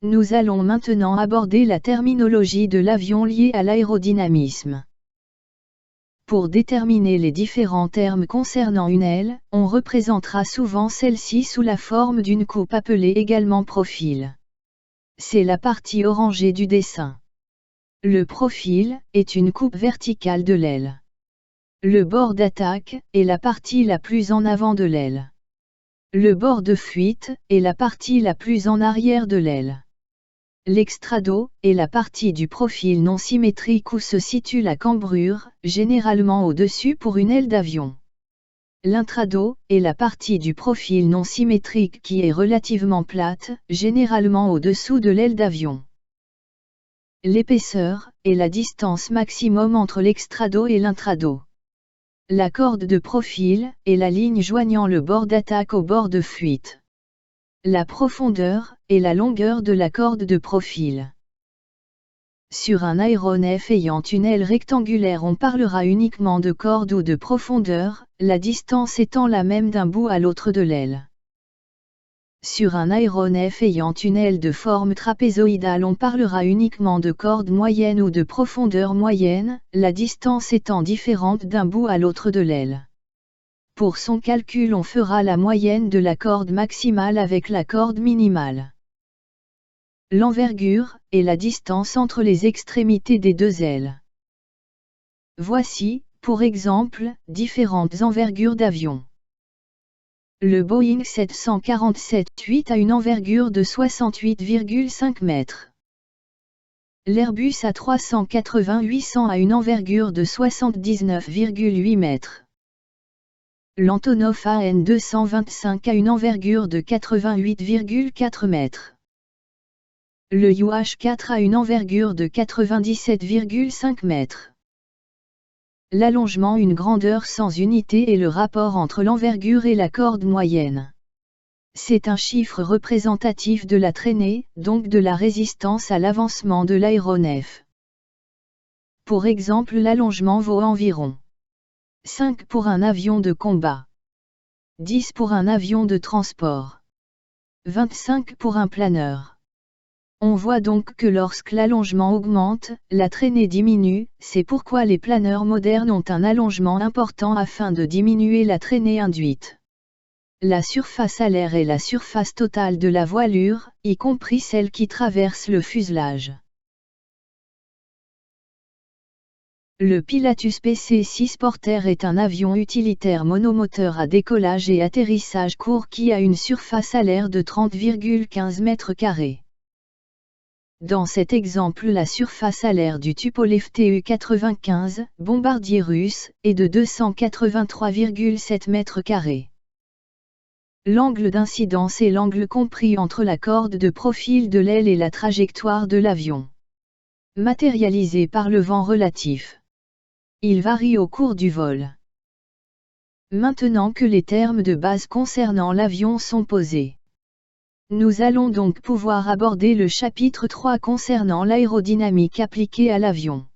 Nous allons maintenant aborder la terminologie de l'avion liée à l'aérodynamisme. Pour déterminer les différents termes concernant une aile, on représentera souvent celle-ci sous la forme d'une coupe appelée également profil. C'est la partie orangée du dessin. Le profil est une coupe verticale de l'aile. Le bord d'attaque est la partie la plus en avant de l'aile. Le bord de fuite est la partie la plus en arrière de l'aile. L'extrado est la partie du profil non symétrique où se situe la cambrure, généralement au-dessus pour une aile d'avion. L'intrado est la partie du profil non symétrique qui est relativement plate, généralement au-dessous de l'aile d'avion. L'épaisseur est la distance maximum entre l'extrado et l'intrado. La corde de profil est la ligne joignant le bord d'attaque au bord de fuite. La profondeur est la longueur de la corde de profil. Sur un aéronef ayant une aile rectangulaire, on parlera uniquement de corde ou de profondeur, la distance étant la même d'un bout à l'autre de l'aile. Sur un aéronef ayant une aile de forme trapézoïdale, on parlera uniquement de corde moyenne ou de profondeur moyenne, la distance étant différente d'un bout à l'autre de l'aile. Pour son calcul, on fera la moyenne de la corde maximale avec la corde minimale. L'envergure est la distance entre les extrémités des deux ailes. Voici, pour exemple, différentes envergures d'avions. Le Boeing 747-8 a une envergure de 68,5 mètres. L'Airbus A380-800 a une envergure de 79,8 mètres. L'Antonov AN225 a une envergure de 88,4 mètres. Le UH-4 a une envergure de 97,5 mètres. L'allongement, une grandeur sans unité, est le rapport entre l'envergure et la corde moyenne. C'est un chiffre représentatif de la traînée, donc de la résistance à l'avancement de l'aéronef. Pour exemple, l'allongement vaut environ 5 pour un avion de combat, 10 pour un avion de transport, 25 pour un planeur. On voit donc que lorsque l'allongement augmente, la traînée diminue, c'est pourquoi les planeurs modernes ont un allongement important afin de diminuer la traînée induite. La surface alaire est la surface totale de la voilure, y compris celle qui traverse le fuselage. Le Pilatus PC-6 Porter est un avion utilitaire monomoteur à décollage et atterrissage court qui a une surface alaire de 30,15 m². Dans cet exemple, la surface alaire du Tupolev Tu-95, bombardier russe, est de 283,7 m². L'angle d'incidence est l'angle compris entre la corde de profil de l'aile et la trajectoire de l'avion. Matérialisé par le vent relatif. Il varie au cours du vol. Maintenant que les termes de base concernant l'avion sont posés, nous allons donc pouvoir aborder le chapitre 3 concernant l'aérodynamique appliquée à l'avion.